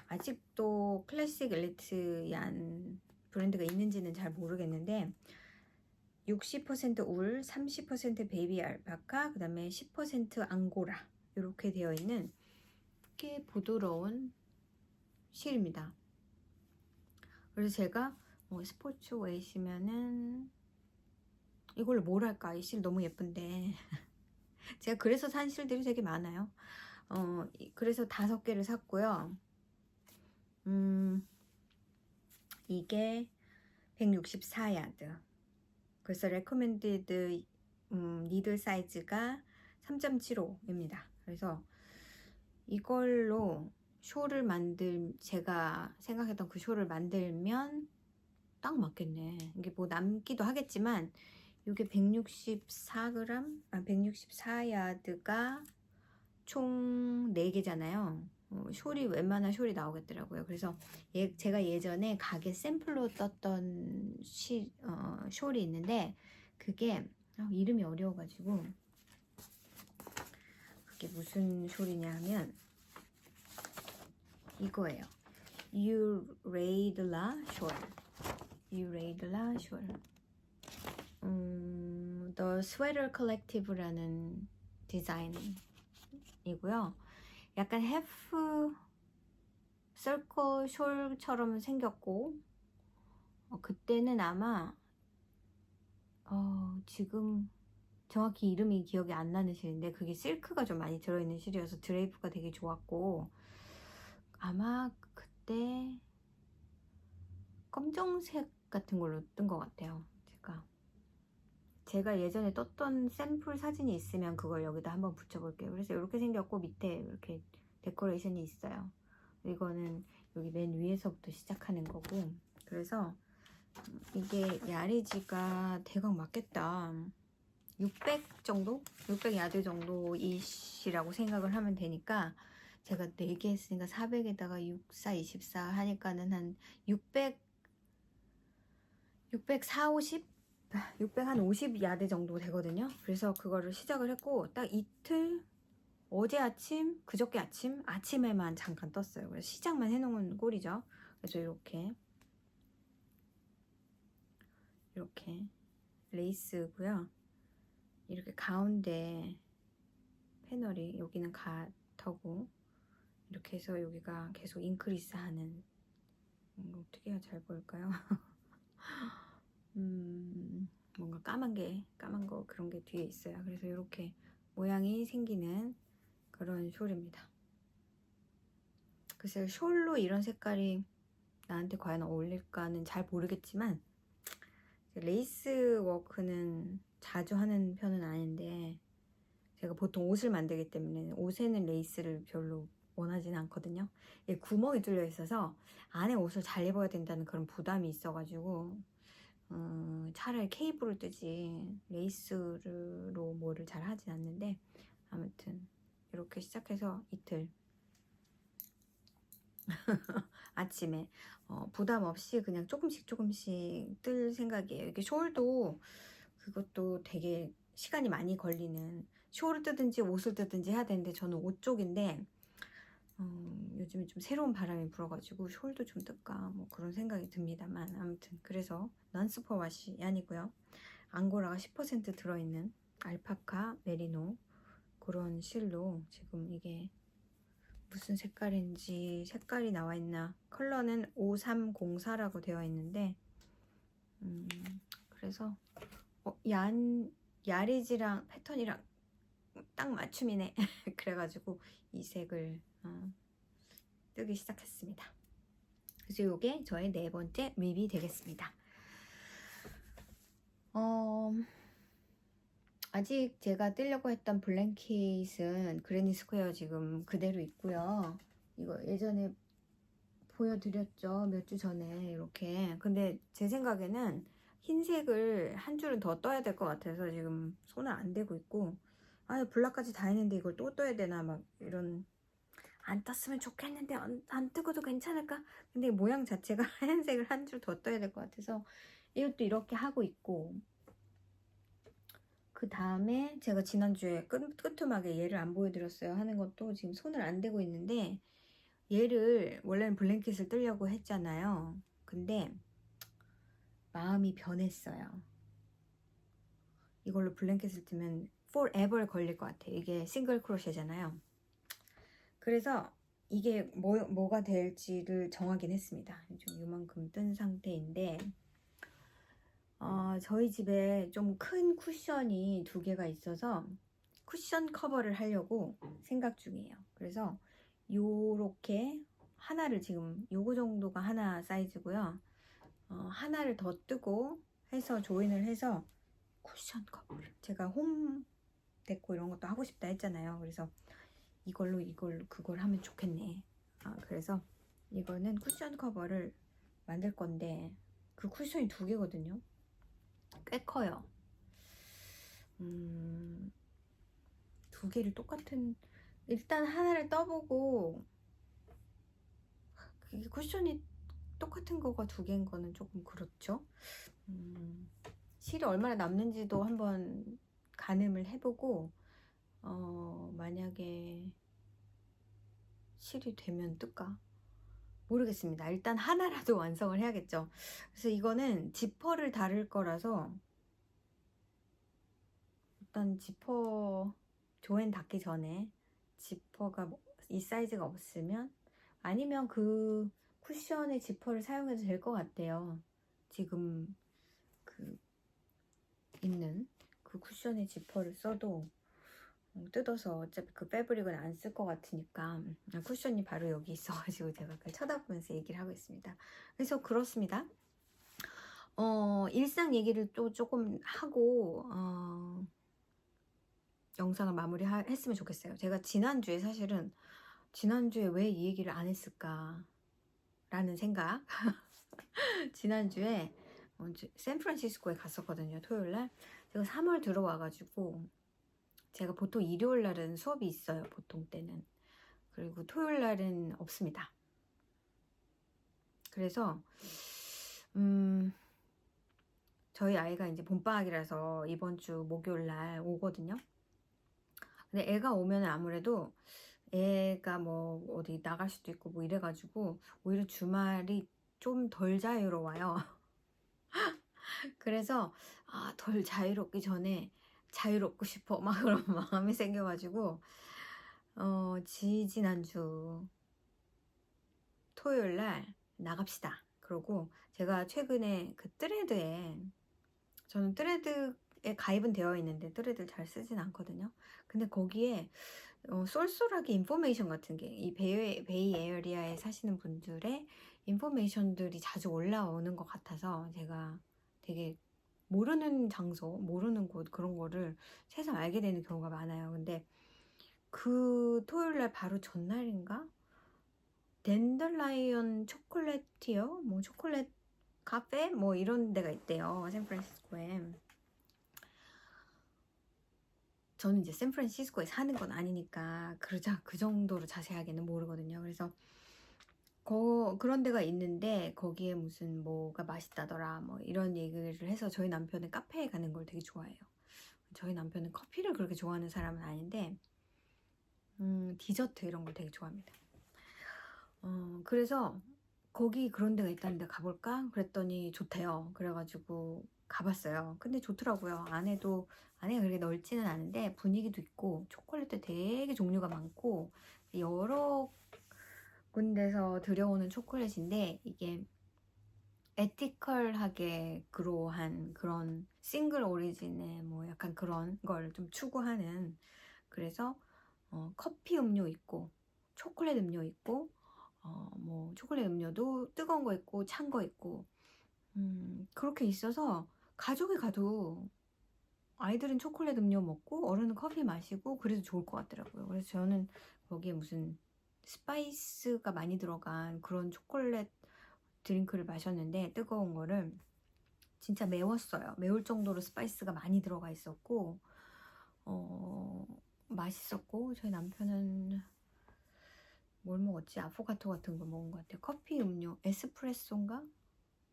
아직도 클래식 엘리트 얀 브랜드가 있는지는 잘 모르겠는데 60% 울, 30% 베이비 알파카, 그 다음에 10% 앙고라 이렇게 되어 있는 꽤 부드러운 실입니다. 그래서 제가 스포츠 웨이시면은 이걸로 뭘 할까? 이 실 너무 예쁜데 제가 그래서 산 실들이 되게 많아요. 그래서 5개를 샀고요. 이게 164야드. 그래서 레코멘디드 니들 사이즈가 3.75입니다. 그래서 이걸로 숄을 제가 생각했던 그 숄을 만들면 딱 맞겠네. 이게 뭐 남기도 하겠지만 이게 164g, 164야드가 총 4개잖아요. 숄이 웬만한 숄이 나오겠더라고요. 그래서 제가 예전에 가게 샘플로 떴던 숄이 있는데 그게 이름이 어려워가지고 그게 무슨 숄이냐 하면 이거예요. 유레이들라 숄. 유레이들라 숄. The Sweater Collective라는 디자인이고요. 약간 해프 서클 숄처럼 생겼고 그때는 아마 지금 정확히 이름이 기억이 안 나는 실인데 그게 실크가 좀 많이 들어있는 실이어서 드레이프가 되게 좋았고 아마 그때 검정색 같은 걸로 뜬 것 같아요. 제가 제가 예전에 떴던 샘플 사진이 있으면 그걸 여기다 한번 붙여볼게요. 그래서 이렇게 생겼고 밑에 이렇게 데코레이션이 있어요. 이거는 여기 맨 위에서부터 시작하는 거고, 그래서 이게 야리지가 대강 맞겠다. 600 정도? 600야드 정도 이시라고 생각을 하면 되니까, 제가 4개 했으니까 400에다가 6, 4, 24 하니까는 한 600, 4, 50? 650야드 정도 되거든요. 그래서 그거를 시작을 했고, 딱 이틀, 어제 아침, 그저께 아침에만 잠깐 떴어요. 그래서 시작만 해놓은 꼴이죠. 그래서 이렇게 레이스고요. 이렇게 가운데 패널이, 여기는 가터고, 이렇게 해서 여기가 계속 인크리스 하는, 어떻게 해야 잘 보일까요? 뭔가 까만 거 그런 게 뒤에 있어요. 그래서 이렇게 모양이 생기는 그런 숄입니다. 글쎄요, 숄로 이런 색깔이 나한테 과연 어울릴까는 잘 모르겠지만, 레이스 워크는 자주 하는 편은 아닌데, 제가 보통 옷을 만들기 때문에 옷에는 레이스를 별로 원하진 않거든요. 구멍이 뚫려 있어서 안에 옷을 잘 입어야 된다는 그런 부담이 있어가지고, 차라리 케이블을 뜨지 레이스로 뭐를 잘 하진 않는데, 아무튼 이렇게 시작해서 이틀 아침에 부담 없이 그냥 조금씩 뜰 생각이에요. 이게 숄도 그것도 되게 시간이 많이 걸리는, 숄을 뜨든지 옷을 뜨든지 해야 되는데, 저는 옷 쪽인데 요즘에 좀 새로운 바람이 불어가지고 숄도 좀 뜰까 뭐 그런 생각이 듭니다만, 아무튼 그래서 넌스퍼 와시 아니고요, 앙고라가 10% 들어있는 알파카 메리노 그런 실로, 지금 이게 무슨 색깔인지 색깔이 나와 있나, 컬러는 5304라고 되어 있는데, 그래서 야리지랑 패턴이랑 딱 맞춤이네. 그래가지고 이 색을 뜨기 시작했습니다. 그래서 이게 저의 4번째 립이 되겠습니다. 아직 제가 뜨려고 했던 블랭킷은 그래니 스퀘어 지금 그대로 있고요. 이거 예전에 보여드렸죠, 몇 주 전에. 이렇게. 근데 제 생각에는 흰색을 한 줄은 더 떠야 될 것 같아서 지금 손을 안 대고 있고, 블락까지 다 했는데 이걸 또 떠야 되나 막 이런, 안 떴으면 좋겠는데 안 뜨고도 괜찮을까? 근데 모양 자체가 하얀색을 한 줄 더 떠야 될 것 같아서 이것도 이렇게 하고 있고, 그 다음에 제가 지난주에 끄트막에 얘를 안 보여드렸어요 하는 것도 지금 손을 안 대고 있는데, 얘를 원래는 블랭킷을 뜨려고 했잖아요. 근데 마음이 변했어요. 이걸로 블랭킷을 뜨면 forever 걸릴 것 같아요. 이게 싱글 크로셰잖아요. 그래서 이게 뭐가 될지를 정하긴 했습니다. 좀 이만큼 뜬 상태인데, 저희 집에 좀 큰 쿠션이 2개가 있어서 쿠션 커버를 하려고 생각 중이에요. 그래서 요렇게 하나를, 지금 요거 정도가 하나 사이즈고요. 하나를 더 뜨고 해서 조인을 해서 쿠션 커버를, 제가 홈 데코 이런 것도 하고 싶다 했잖아요. 그래서 그걸 하면 좋겠네. 그래서 이거는 쿠션 커버를 만들 건데, 그 쿠션이 2개거든요. 꽤 커요. 2개를 일단 하나를 떠보고, 이게 쿠션이 똑같은 거가 2개인 거는 조금 그렇죠. 실이 얼마나 남는지도 한번 가늠을 해보고, 만약에 실이 되면 뜰까 모르겠습니다. 일단 하나라도 완성을 해야겠죠. 그래서 이거는 지퍼를 달을 거라서, 일단 지퍼 조인 닫기 전에 지퍼가 이 사이즈가 없으면, 아니면 그 쿠션의 지퍼를 사용해도 될 것 같아요. 지금 있는 그 쿠션의 지퍼를 써도 뜯어서 어차피 그 패브릭은 안 쓸 것 같으니까, 쿠션이 바로 여기 있어가지고 제가 그걸 쳐다보면서 얘기를 하고 있습니다. 그래서 그렇습니다. 일상 얘기를 또 조금 하고 영상을 마무리했으면 좋겠어요. 제가 지난주에 왜 이 얘기를 안 했을까 라는 생각. 지난주에 샌프란시스코에 갔었거든요. 토요일날. 제가 3월 들어와가지고 제가 보통 일요일날은 수업이 있어요. 보통 때는. 그리고 토요일날은 없습니다. 그래서 저희 아이가 이제 봄방학이라서 이번 주 목요일날 오거든요. 근데 애가 오면 아무래도 애가 뭐 어디 나갈 수도 있고 뭐 이래가지고 오히려 주말이 좀 덜 자유로워요. 그래서 덜 자유롭기 전에 자유롭고 싶어 막 그런 마음이 생겨가지고 지지난주 토요일날 나갑시다. 그러고 제가 최근에 그 저는 트레드에 가입은 되어 있는데 트레드를 잘 쓰진 않거든요. 근데 거기에 쏠쏠하게 인포메이션 같은 게 이 베이 에어리아에 사시는 분들의 인포메이션들이 자주 올라오는 것 같아서 제가 되게 모르는 장소, 모르는 곳 그런 거를 새삼 알게 되는 경우가 많아요. 근데 그 토요일날 바로 전날인가? 댄들라이언 초콜릿이요? 뭐 초콜릿 카페? 뭐 이런 데가 있대요. 샌프란시스코에. 저는 이제 샌프란시스코에 사는 건 아니니까 그 정도로 자세하게는 모르거든요. 그래서 그런 데가 있는데 거기에 무슨 뭐가 맛있다더라 뭐 이런 얘기를 해서 저희 남편은 카페에 가는 걸 되게 좋아해요. 저희 남편은 커피를 그렇게 좋아하는 사람은 아닌데 디저트 이런 걸 되게 좋아합니다. 그래서 거기 그런 데가 있다는데 가볼까? 그랬더니 좋대요. 그래가지고 가봤어요. 근데 좋더라고요. 안에가 그렇게 넓지는 않은데 분위기도 있고 초콜릿도 되게 종류가 많고 여러 군데서 들여오는 초콜릿인데 이게 에티컬하게 그로한 그런 싱글 오리진의 뭐 약간 그런 걸 좀 추구하는, 그래서 커피 음료 있고 초콜릿 음료 있고 뭐 초콜릿 음료도 뜨거운 거 있고 찬 거 있고 그렇게 있어서 가족이 가도 아이들은 초콜릿 음료 먹고 어른은 커피 마시고 그래도 좋을 것 같더라고요. 그래서 저는 거기에 무슨 스파이스가 많이 들어간 그런 초콜릿 드링크를 마셨는데 뜨거운 거를 진짜 매웠어요. 매울 정도로 스파이스가 많이 들어가 있었고 맛있었고 저희 남편은 뭘 먹었지? 아포가토 같은 거 먹은 것 같아요. 커피 음료 에스프레소인가?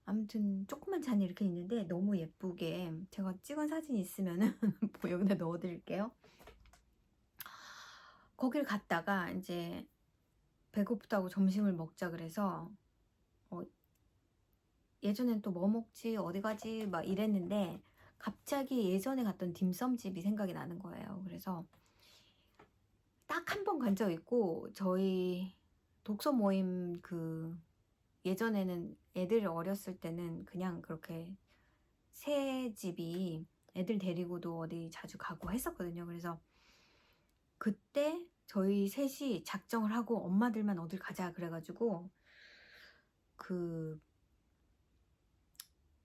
아무튼 조그만 잔이 이렇게 있는데 너무 예쁘게 제가 찍은 사진 있으면은 뭐 여기다 넣어드릴게요. 거길 갔다가 이제 배고프다고 점심을 먹자 그래서 예전엔 또 뭐 먹지 어디 가지 막 이랬는데 갑자기 예전에 갔던 딤섬집이 생각이 나는 거예요. 그래서 딱 한 번 간 적 있고 저희 독서 모임 예전에는 애들 어렸을 때는 그냥 그렇게 새 집이 애들 데리고도 어디 자주 가고 했었거든요. 그래서 그때 저희 셋이 작정을 하고 엄마들만 어딜 가자 그래가지고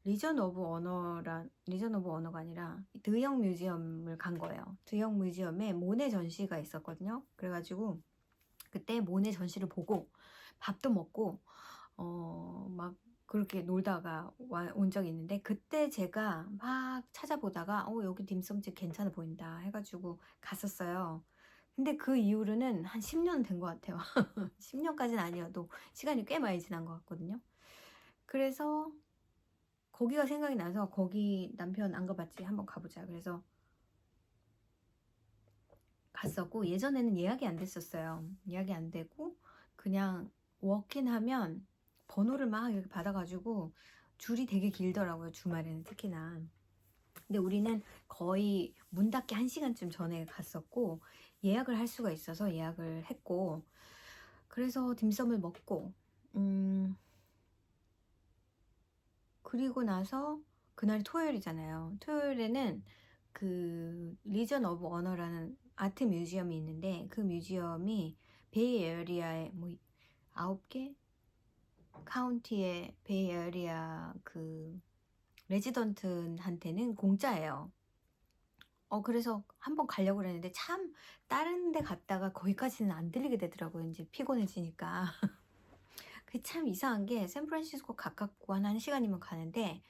리전 오브 언어가 아니라 드형 뮤지엄을 간 거예요. 드형 뮤지엄에 모네 전시가 있었거든요. 그래가지고 그때 모네 전시를 보고 밥도 먹고 막 그렇게 놀다가 온 적이 있는데 그때 제가 막 찾아보다가 여기 딤섬집 괜찮아 보인다 해가지고 갔었어요. 근데 그 이후로는 한 10년 된 것 같아요. 10년까지는 아니어도 시간이 꽤 많이 지난 것 같거든요. 그래서 거기가 생각이 나서 거기 남편 안 가봤지 한번 가보자 그래서 갔었고 예전에는 예약이 안 됐었어요. 예약이 안 되고 그냥 워크인하면 번호를 막 이렇게 받아가지고 줄이 되게 길더라고요. 주말에는 특히나. 근데 우리는 거의 문 닫기 1시간쯤 전에 갔었고 예약을 할 수가 있어서 예약을 했고 그래서 딤섬을 먹고 그리고 나서 그날이 토요일이잖아요. 토요일에는 그 리전 오브 언어라는 아트 뮤지엄이 있는데 그 뮤지엄이 베이 에어리아에 뭐 9개 카운티의 베이 에어리아 그 레지던트한테는 공짜예요. 그래서 한번 가려고 그랬는데 참 다른 데 갔다가 거기까지는 안 들리게 되더라고요. 이제 피곤해지니까. 그게 참 이상한 게 샌프란시스코 가깝고 한 1시간이면 가는데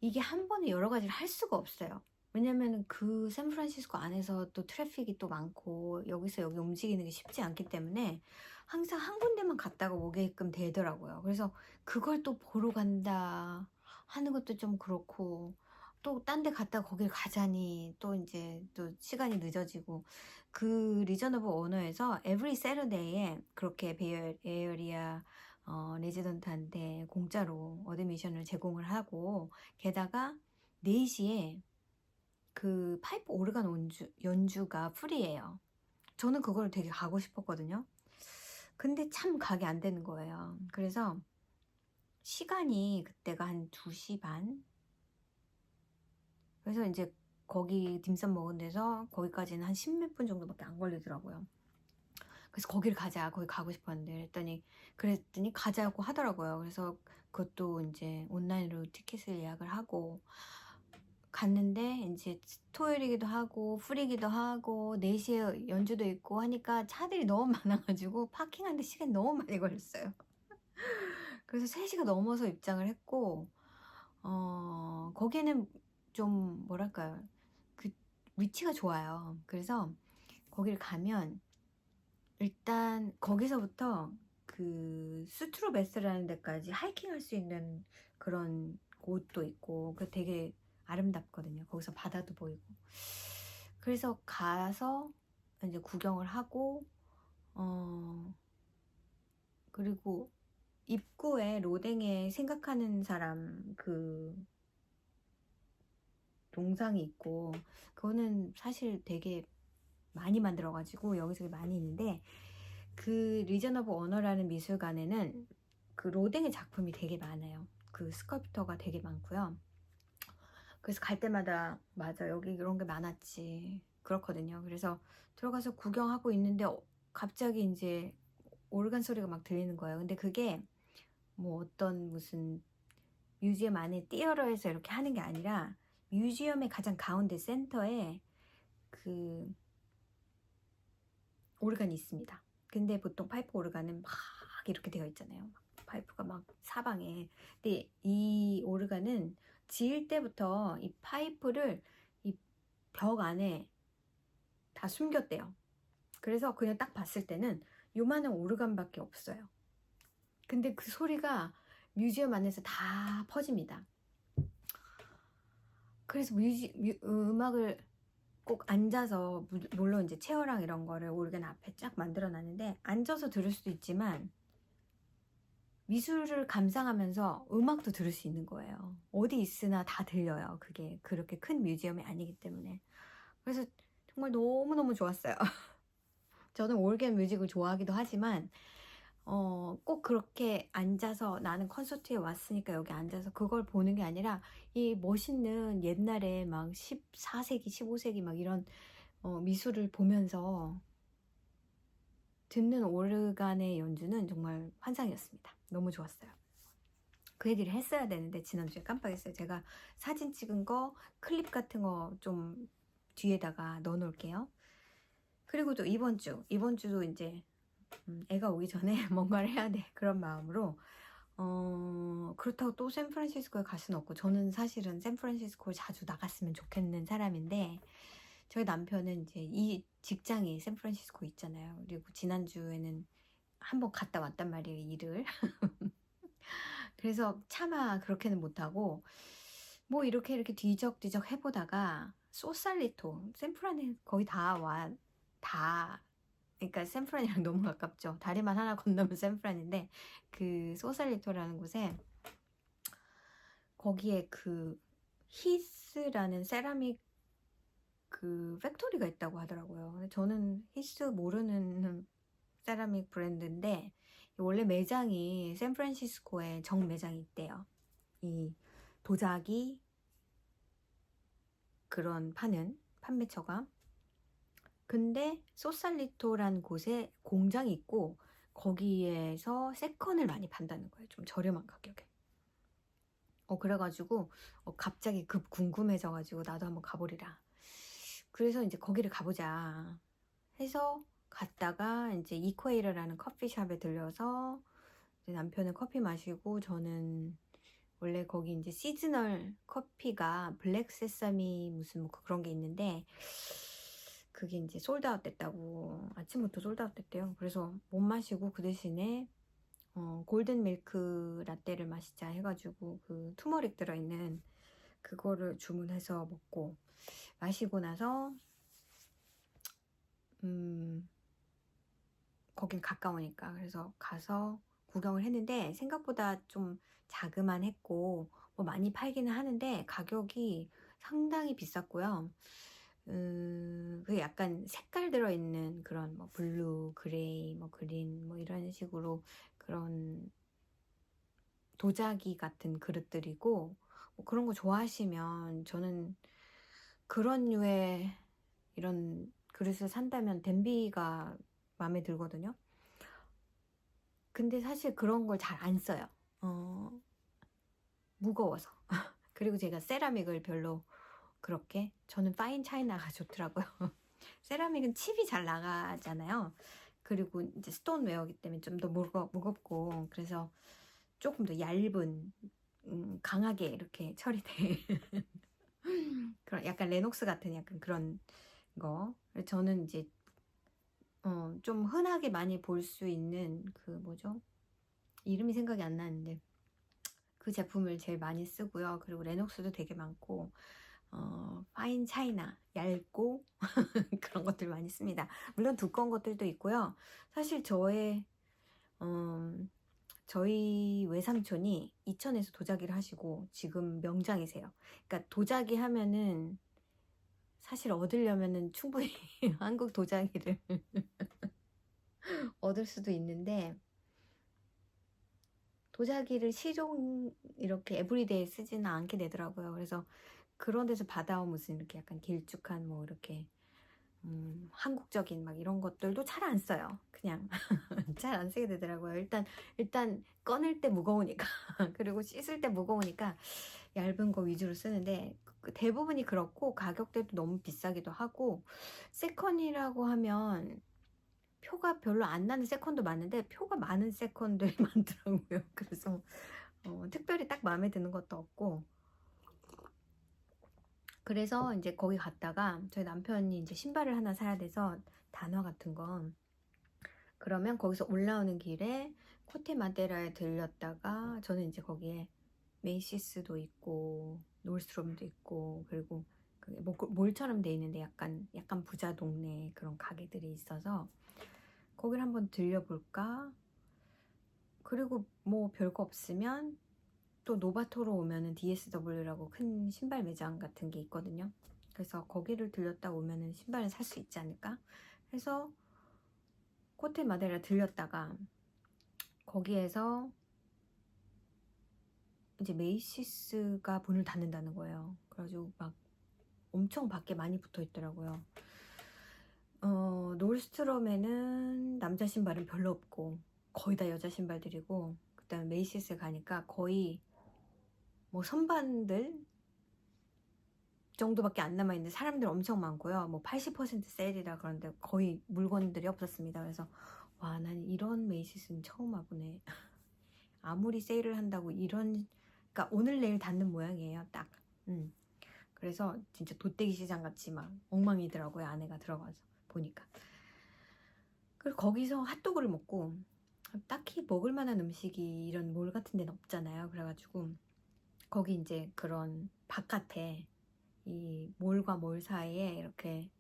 이게 한 번에 여러 가지를 할 수가 없어요. 왜냐면 그 샌프란시스코 안에서 또 트래픽이 또 많고 여기서 여기 움직이는 게 쉽지 않기 때문에 항상 한 군데만 갔다가 오게끔 되더라고요. 그래서 그걸 또 보러 간다 하는 것도 좀 그렇고 또 딴 데 갔다가 거길 가자니 또 이제 또 시간이 늦어지고 그 리전 오브 오너에서 에브리 세러데이에 그렇게 베이 에어리아 레지던트한테 공짜로 어드미션을 제공을 하고 게다가 4시에 그 파이프 오르간 연주가 프리예요. 저는 그걸 되게 가고 싶었거든요. 근데 참 가게 안 되는 거예요. 그래서 시간이 그때가 한 2시 반? 그래서 이제 거기 딤섬 먹은 데서 거기까지는 한 10몇 분 정도밖에 안 걸리더라고요. 그래서 거기를 가자, 거기 가고 싶었는데 그랬더니 가자고 하더라고요. 그래서 그것도 이제 온라인으로 티켓을 예약을 하고 갔는데 이제 토요일이기도 하고 풀이기도 하고 4시에 연주도 있고 하니까 차들이 너무 많아가지고 파킹하는데 시간이 너무 많이 걸렸어요. 그래서 3시가 넘어서 입장을 했고 거기는 좀 뭐랄까요, 그 위치가 좋아요. 그래서 거기를 가면 일단 거기서부터 그 스트로베스라는 데까지 하이킹할 수 있는 그런 곳도 있고 그 되게 아름답거든요. 거기서 바다도 보이고. 그래서 가서 이제 구경을 하고 그리고 입구에 로댕에 생각하는 사람 그 동상이 있고 그거는 사실 되게 많이 만들어가지고 여기저기 많이 있는데 그 리전 오브 오너라는 미술관에는 그 로댕의 작품이 되게 많아요. 그 스컬프터가 되게 많고요. 그래서 갈 때마다 맞아 여기 이런 게 많았지 그렇거든요. 그래서 들어가서 구경하고 있는데 갑자기 이제 오르간 소리가 막 들리는 거예요. 근데 그게 뭐 어떤 무슨 뮤지엄 안에 띄어러에서 이렇게 하는 게 아니라 뮤지엄의 가장 가운데 센터에 그 오르간이 있습니다. 근데 보통 파이프 오르간은 막 이렇게 되어 있잖아요. 파이프가 막 사방에. 근데 이 오르간은 지을 때부터 이 파이프를 이 벽 안에 다 숨겼대요. 그래서 그냥 딱 봤을 때는 요만한 오르간밖에 없어요. 근데 그 소리가 뮤지엄 안에서 다 퍼집니다. 그래서 음악을 꼭 앉아서, 물론 이제 체어랑 이런 거를 오르간 앞에 쫙 만들어 놨는데 앉아서 들을 수도 있지만 미술을 감상하면서 음악도 들을 수 있는 거예요. 어디 있으나 다 들려요. 그게 그렇게 큰 뮤지엄이 아니기 때문에. 그래서 정말 너무너무 좋았어요. 저는 올겐 뮤직을 좋아하기도 하지만 꼭 그렇게 앉아서 나는 콘서트에 왔으니까 여기 앉아서 그걸 보는 게 아니라 이 멋있는 옛날에 막 14세기, 15세기 막 이런 미술을 보면서 듣는 오르간의 연주는 정말 환상이었습니다. 너무 좋았어요. 그 얘기를 했어야 되는데 지난주에 깜빡했어요. 제가 사진 찍은 거, 클립 같은 거 좀 뒤에다가 넣어 놓을게요. 그리고 또 이번 주도 이제 애가 오기 전에 뭔가를 해야 돼. 그런 마음으로 그렇다고 또 샌프란시스코에 갈 수는 없고 저는 사실은 샌프란시스코를 자주 나갔으면 좋겠는 사람인데 저희 남편은 이제 이 직장이 샌프란시스코 있잖아요. 그리고 지난주에는 한번 갔다 왔단 말이에요, 일을. 그래서 차마 그렇게는 못하고 뭐 이렇게 뒤적뒤적 해보다가 소살리토, 샌프란에 거의 그러니까 샌프란이랑 너무 가깝죠. 다리만 하나 건너면 샌프란인데 그 소살리토라는 곳에 거기에 그 히스라는 세라믹 그 팩토리가 있다고 하더라고요. 근데 저는 히스 모르는 세라믹 브랜드인데 원래 매장이 샌프란시스코에 정 매장이 있대요. 이 도자기 그런 파는 판매처가. 근데 소살리토라는 곳에 공장이 있고 거기에서 세컨을 많이 판다는 거예요. 좀 저렴한 가격에. 그래가지고 갑자기 급 궁금해져가지고 나도 한번 가보리라. 그래서 이제 거기를 가보자 해서 갔다가 이제 이퀘이러라는 커피숍에 들려서 이제 남편은 커피 마시고 저는 원래 거기 이제 시즈널 커피가 블랙 세사미 무슨 뭐 그런 게 있는데 그게 이제 솔드아웃 됐다고 아침부터 솔드아웃 됐대요. 그래서 못 마시고 그 대신에 골든 밀크 라떼를 마시자 해가지고 그 투머릭 들어있는 그거를 주문해서 먹고 마시고 나서 거긴 가까우니까 그래서 가서 구경을 했는데 생각보다 좀 자그만했고 뭐 많이 팔기는 하는데 가격이 상당히 비쌌고요. 그 약간 색깔 들어있는 그런 뭐 블루, 그레이, 뭐 그린 뭐 이런 식으로 그런 도자기 같은 그릇들이고 뭐 그런 거 좋아하시면 저는 그런 류의 이런 그릇을 산다면 덴비가 마음에 들거든요. 근데 사실 그런 걸 잘 안 써요. 무거워서. 그리고 제가 세라믹을 별로 그렇게 저는 파인 차이나가 좋더라고요. 세라믹은 칩이 잘 나가잖아요. 그리고 이제 스톤웨어이기 때문에 좀 더 무겁고 그래서 조금 더 얇은 강하게 이렇게 처리된 그런 약간 레녹스 같은 약간 그런 거. 저는 이제 좀 흔하게 많이 볼 수 있는 그 뭐죠? 이름이 생각이 안 나는데 그 제품을 제일 많이 쓰고요. 그리고 레녹스도 되게 많고 파인 차이나 얇고 그런 것들 많이 씁니다. 물론 두꺼운 것들도 있고요. 사실 저희 외삼촌이 이천에서 도자기를 하시고 지금 명장이세요. 그러니까 도자기 하면은 사실 얻으려면은 충분히 한국 도자기를 얻을 수도 있는데 도자기를 실용 이렇게 에브리데이 쓰지는 않게 되더라고요. 그래서 그런 데서 받아온 무슨 이렇게 약간 길쭉한 뭐 이렇게 한국적인 막 이런 것들도 잘 안 써요. 그냥 잘 안 쓰게 되더라고요. 일단 꺼낼 때 무거우니까 그리고 씻을 때 무거우니까 얇은 거 위주로 쓰는데 대부분이 그렇고 가격대도 너무 비싸기도 하고 세컨이라고 하면 표가 별로 안 나는 세컨도 많은데 표가 많은 세컨들이 많더라고요. 그래서 특별히 딱 마음에 드는 것도 없고 그래서 이제 거기 갔다가 저희 남편이 이제 신발을 하나 사야 돼서 단화 같은 거 그러면 거기서 올라오는 길에 코테 마데라에 들렸다가 저는 이제 거기에 메이시스도 있고 놀스트롬도 있고 그리고 몰처럼 돼 있는데 약간 부자 동네 그런 가게들이 있어서 거기를 한번 들려볼까? 그리고 뭐 별거 없으면 또 노바토로 오면은 DSW라고 큰 신발 매장 같은 게 있거든요. 그래서 거기를 들렸다 오면은 신발을 살 수 있지 않을까? 해서 코테 마데라 들렸다가 거기에서 이제 메이시스가 문을 닫는다는 거예요. 그래가지고 막 엄청 밖에 많이 붙어 있더라고요. 놀스트롬에는 남자 신발은 별로 없고 거의 다 여자 신발들이고 그다음에 메이시스 가니까 거의 뭐 선반들 정도밖에 안 남아있는데 사람들 엄청 많고요. 뭐 80% 세일이라 그러는데 거의 물건들이 없었습니다. 그래서 와, 난 이런 메이시스는 처음 와보네. 아무리 세일을 한다고 그러니까 오늘 내일 닫는 모양이에요. 딱. 그래서 진짜 돗대기 시장 같이 막 엉망이더라고요. 안에가 들어가서 보니까. 그리고 거기서 핫도그를 먹고 딱히 먹을 만한 음식이 이런 몰 같은 데는 없잖아요. 그래가지고 거기 이제 그런 바깥에 이 몰과 몰 사이에 이렇게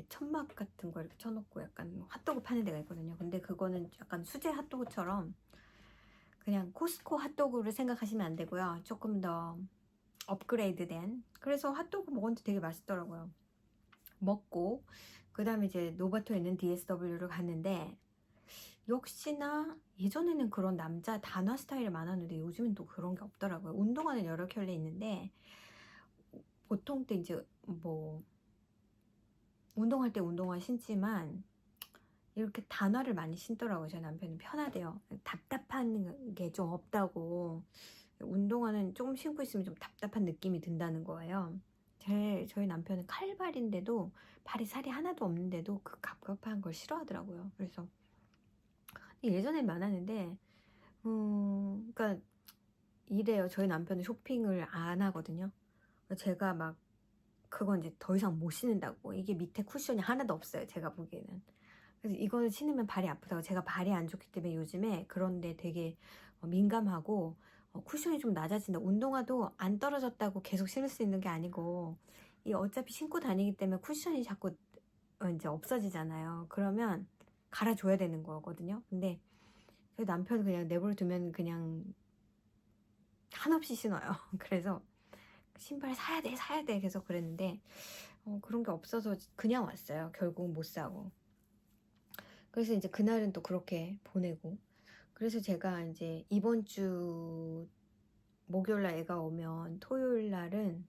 천막 같은 거 이렇게 쳐놓고 약간 핫도그 파는 데가 있거든요. 근데 그거는 약간 수제 핫도그처럼 그냥 코스코 핫도그를 생각하시면 안 되고요. 조금 더 업그레이드된 그래서 핫도그 먹었는데 되게 맛있더라고요. 먹고 그 다음에 이제 노바토에 있는 DSW를 갔는데 역시나 예전에는 그런 남자 단화 스타일이 많았는데 요즘은 또 그런 게 없더라고요. 운동화는 여러 켤레 있는데 보통 때 이제 뭐 운동할 때 운동화 신지만 이렇게 단화를 많이 신더라고요. 제 남편은 편하대요. 답답한 게 좀 없다고 운동화는 조금 신고 있으면 좀 답답한 느낌이 든다는 거예요. 저희 남편은 칼발인데도 발에 살이 하나도 없는데도 그 갑갑한 걸 싫어하더라고요. 그래서 예전엔 많았는데 그러니까 이래요. 저희 남편은 쇼핑을 안 하거든요. 제가 막 그건 이제 더 이상 못 신는다고. 이게 밑에 쿠션이 하나도 없어요. 제가 보기에는. 그래서 이거는 신으면 발이 아프다고. 제가 발이 안 좋기 때문에 요즘에 그런데 되게 민감하고 쿠션이 좀 낮아진다. 운동화도 안 떨어졌다고 계속 신을 수 있는 게 아니고 이 어차피 신고 다니기 때문에 쿠션이 자꾸 이제 없어지잖아요. 그러면 갈아줘야 되는 거거든요. 근데 저희 남편은 그냥 내버려 두면 그냥 한없이 신어요. 그래서 신발 사야 돼 계속 그랬는데 그런 게 없어서 그냥 왔어요. 결국 못 사고. 그래서 이제 그날은 또 그렇게 보내고, 그래서 제가 이제 이번 주 목요일날 애가 오면 토요일날은,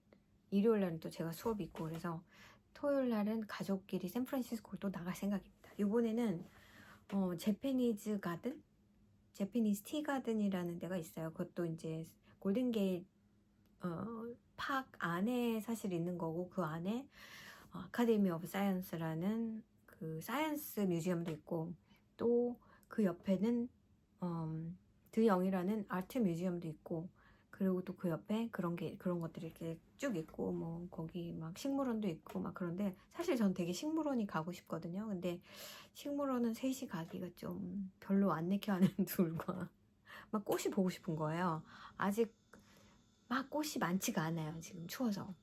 일요일날은 또 제가 수업이 있고, 그래서 토요일날은 가족끼리 샌프란시스코를 또 나갈 생각입니다. 이번에는 제페니즈 가든, 제페니즈 티 가든이라는 데가 있어요. 그것도 이제 골든게이트 팍 안에 사실 있는 거고, 그 안에 아카데미 오브 사이언스라는 그 사이언스 뮤지엄도 있고, 또 그 옆에는 드영이라는 아트 뮤지엄도 있고, 그리고 또 그 옆에 그런 것들이 이렇게 쭉 있고, 뭐 거기 막 식물원도 있고 막 그런데, 사실 전 되게 식물원이 가고 싶거든요. 근데 식물원은 셋이 가기가 좀 별로 안 내켜하는 둘과 막 꽃이 보고 싶은 거예요. 아직 막 꽃이 많지가 않아요. 지금 추워서.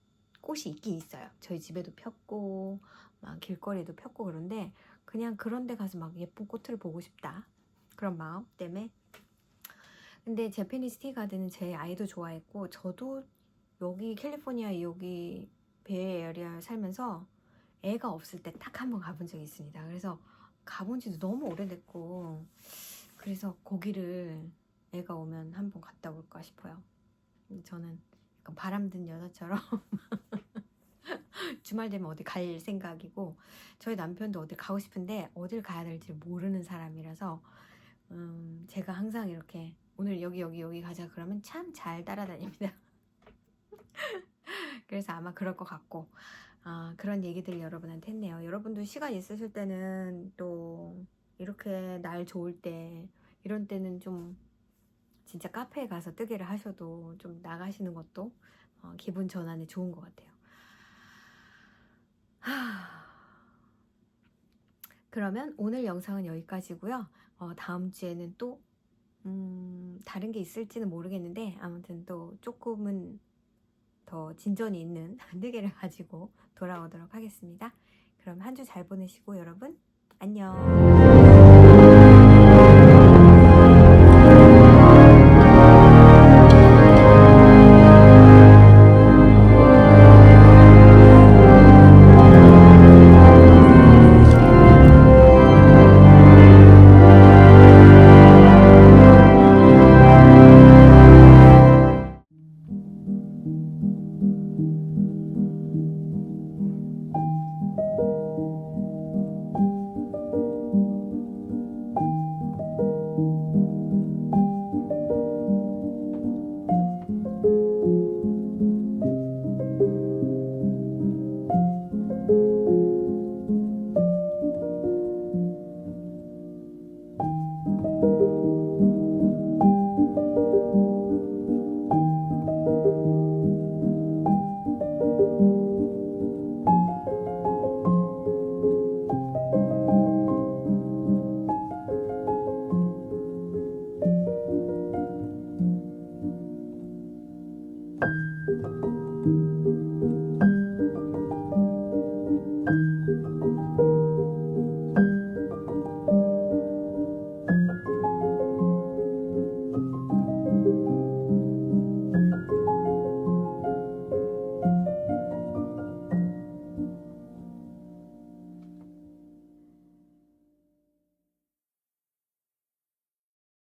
꽃이 있긴 있어요. 저희 집에도 폈고 막 길거리에도 폈고, 그런데 그냥 그런 데 가서 막 예쁜 꽃을 보고 싶다, 그런 마음 때문에. 근데 제페니스 티 가든은 제 아이도 좋아했고, 저도 여기 캘리포니아 여기 베이에리아에 살면서 애가 없을 때 딱 한 번 가본 적이 있습니다. 그래서 가본 지도 너무 오래됐고, 그래서 거기를 애가 오면 한번 갔다 올까 싶어요. 저는 약간 바람든 여자처럼 주말 되면 어디 갈 생각이고, 저희 남편도 어딜 가고 싶은데 어딜 가야 될지 모르는 사람이라서 제가 항상 이렇게 오늘 여기 가자 그러면 참 잘 따라다닙니다. 그래서 아마 그럴 것 같고, 그런 얘기들 여러분한테 했네요. 여러분도 시간 있으실 때는 또 이렇게 날 좋을 때, 이런 때는 좀 진짜 카페에 가서 뜨개를 하셔도 좀 나가시는 것도 기분 전환에 좋은 것 같아요. 그러면 오늘 영상은 여기까지고요. 다음 주에는 또 다른 게 있을지는 모르겠는데, 아무튼 또 조금은 더 진전이 있는 뜨개를 가지고 돌아오도록 하겠습니다. 그럼 한 주 잘 보내시고 여러분 안녕.